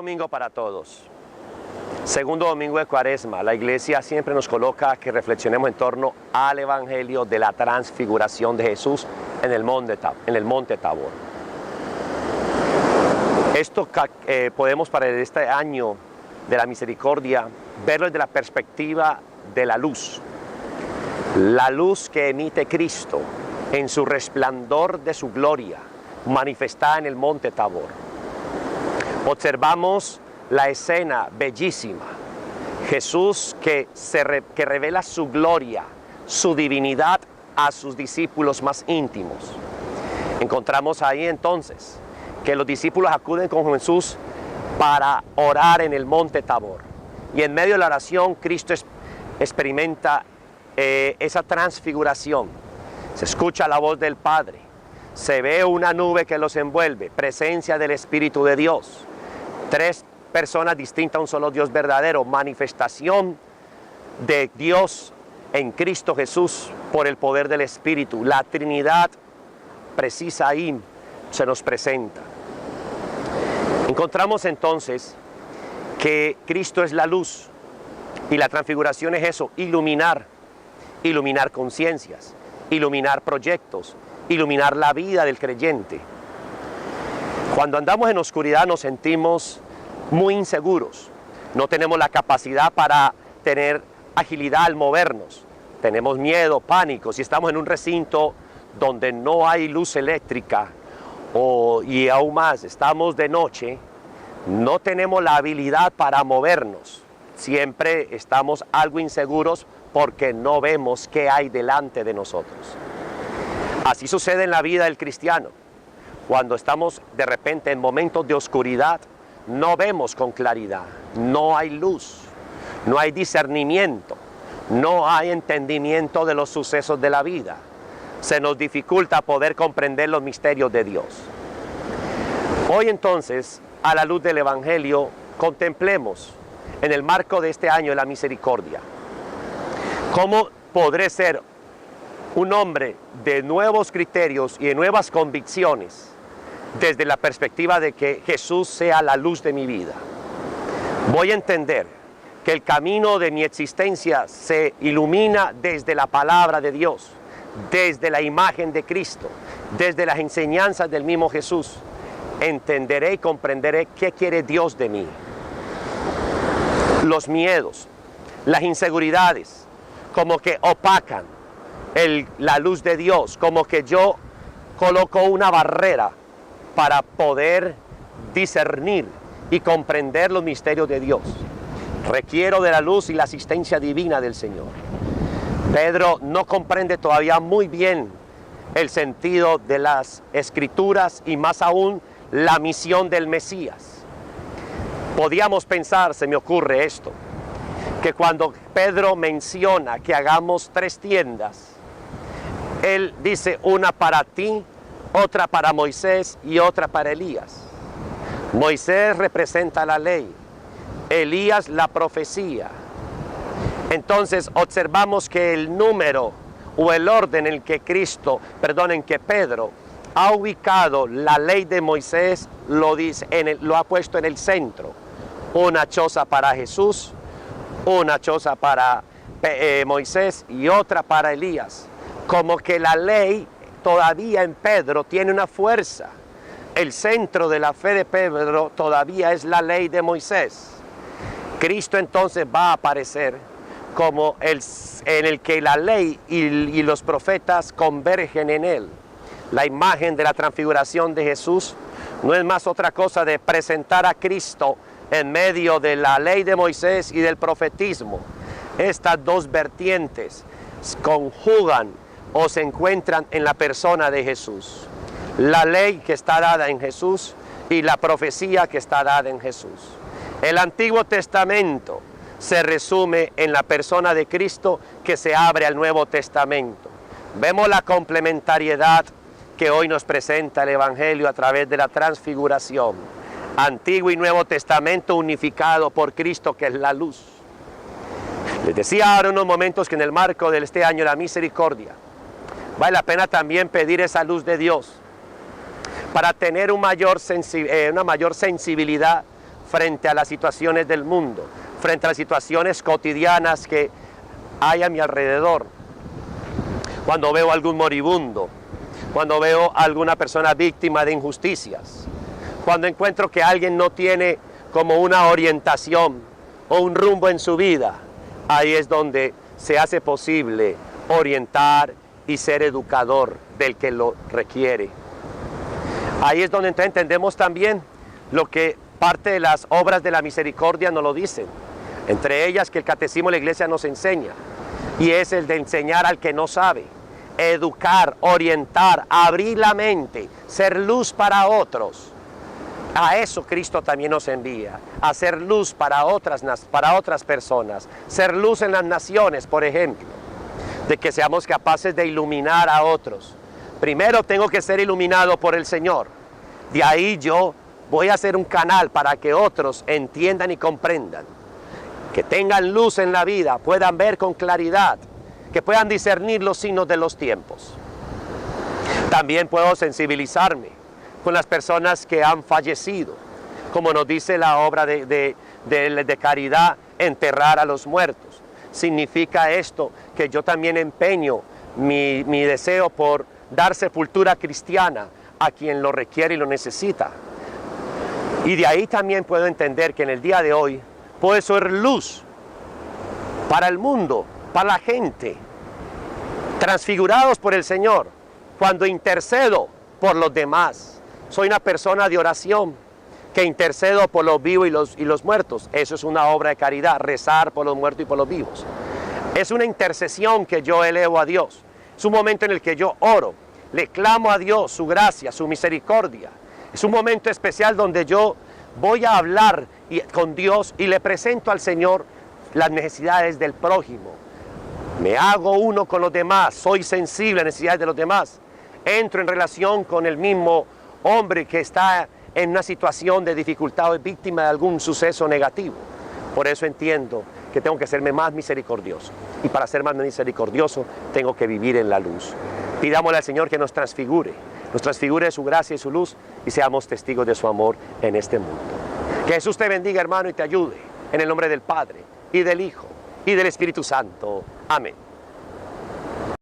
domingo para todos. Segundo domingo de Cuaresma. La iglesia siempre nos coloca que reflexionemos en torno al evangelio de la transfiguración de Jesús en el monte Tabor. Esto podemos para este año de la misericordia verlo desde la perspectiva de la luz que emite Cristo en su resplandor de su gloria manifestada en el monte Tabor. Observamos la escena bellísima, Jesús que revela su gloria, su divinidad a sus discípulos más íntimos. Encontramos ahí entonces que los discípulos acuden con Jesús para orar en el monte Tabor. Y en medio de la oración, Cristo experimenta esa transfiguración. Se escucha la voz del Padre, se ve una nube que los envuelve, presencia del Espíritu de Dios. Tres personas distintas a un solo Dios verdadero, manifestación de Dios en Cristo Jesús por el poder del Espíritu. La Trinidad precisa ahí se nos presenta. Encontramos entonces que Cristo es la luz y la transfiguración es eso, iluminar conciencias, iluminar proyectos, iluminar la vida del creyente. Cuando andamos en oscuridad nos sentimos muy inseguros, no tenemos la capacidad para tener agilidad al movernos, tenemos miedo, pánico. Si estamos en un recinto donde no hay luz eléctrica y aún más estamos de noche, no tenemos la habilidad para movernos, siempre estamos algo inseguros porque no vemos qué hay delante de nosotros. Así sucede en la vida del cristiano. Cuando estamos de repente en momentos de oscuridad, no vemos con claridad, no hay luz, no hay discernimiento, no hay entendimiento de los sucesos de la vida. Se nos dificulta poder comprender los misterios de Dios. Hoy entonces, a la luz del Evangelio, contemplemos en el marco de este año de la misericordia, ¿cómo podré ser un hombre de nuevos criterios y de nuevas convicciones desde la perspectiva de que Jesús sea la luz de mi vida? Voy a entender que el camino de mi existencia se ilumina desde la palabra de Dios, desde la imagen de Cristo, desde las enseñanzas del mismo Jesús. Entenderé y comprenderé qué quiere Dios de mí. Los miedos, las inseguridades, como que opacan la luz de Dios, como que yo coloco una barrera para poder discernir y comprender los misterios de Dios. Requiero de la luz y la asistencia divina del Señor. Pedro no comprende todavía muy bien el sentido de las Escrituras y más aún la misión del Mesías. Podíamos pensar, se me ocurre esto, que cuando Pedro menciona que hagamos 3 tiendas, él dice una para ti, otra para Moisés y otra para Elías. Moisés representa la ley, Elías la profecía. Entonces observamos que el número o el orden en que Pedro ha ubicado la ley de Moisés, lo ha puesto en el centro. Una choza para Jesús, una choza para Moisés y otra para Elías. Como que la ley todavía en Pedro tiene una fuerza. El centro de la fe de Pedro todavía es la ley de Moisés. Cristo entonces va a aparecer como en el que la ley y los profetas convergen en él. La imagen de la transfiguración de Jesús no es más otra cosa de presentar a Cristo en medio de la ley de Moisés y del profetismo. Estas dos vertientes conjugan o se encuentran en la persona de Jesús. La ley que está dada en Jesús y la profecía que está dada en Jesús. El Antiguo Testamento se resume en la persona de Cristo que se abre al Nuevo Testamento. Vemos la complementariedad que hoy nos presenta el Evangelio a través de la transfiguración. Antiguo y Nuevo Testamento unificado por Cristo, que es la luz. Les decía ahora unos momentos que en el marco de este año de la misericordia vale la pena también pedir esa luz de Dios para tener una mayor sensibilidad frente a las situaciones del mundo, frente a las situaciones cotidianas que hay a mi alrededor. Cuando veo algún moribundo, cuando veo a alguna persona víctima de injusticias, cuando encuentro que alguien no tiene como una orientación o un rumbo en su vida, ahí es donde se hace posible orientar y ser educador del que lo requiere. Ahí es donde entonces entendemos también lo que parte de las obras de la misericordia nos lo dicen, entre ellas que el catecismo de la iglesia nos enseña, y es el de enseñar al que no sabe, educar, orientar, abrir la mente, ser luz para otros. A eso Cristo también nos envía, a ser luz para otras personas, ser luz en las naciones, por ejemplo, de que seamos capaces de iluminar a otros. Primero tengo que ser iluminado por el Señor, de ahí yo voy a ser un canal para que otros entiendan y comprendan, que tengan luz en la vida, puedan ver con claridad, que puedan discernir los signos de los tiempos. También puedo sensibilizarme con las personas que han fallecido, como nos dice la obra de caridad, enterrar a los muertos. Significa esto que yo también empeño mi deseo por dar sepultura cristiana a quien lo requiere y lo necesita. Y de ahí también puedo entender que en el día de hoy puedo ser luz para el mundo, para la gente, transfigurados por el Señor, cuando intercedo por los demás. Soy una persona de oración que intercedo por los vivos y los muertos. Eso es una obra de caridad, rezar por los muertos y por los vivos. Es una intercesión que yo elevo a Dios. Es un momento en el que yo oro, le clamo a Dios su gracia, su misericordia. Es un momento especial donde yo voy a hablar con Dios y le presento al Señor las necesidades del prójimo. Me hago uno con los demás, soy sensible a las necesidades de los demás. Entro en relación con el mismo hombre que está en una situación de dificultad o es víctima de algún suceso negativo. Por eso entiendo que tengo que serme más misericordioso. Y para ser más misericordioso tengo que vivir en la luz. Pidámosle al Señor que nos transfigure de su gracia y su luz y seamos testigos de su amor en este mundo. Que Jesús te bendiga, hermano, y te ayude. En el nombre del Padre, y del Hijo, y del Espíritu Santo. Amén.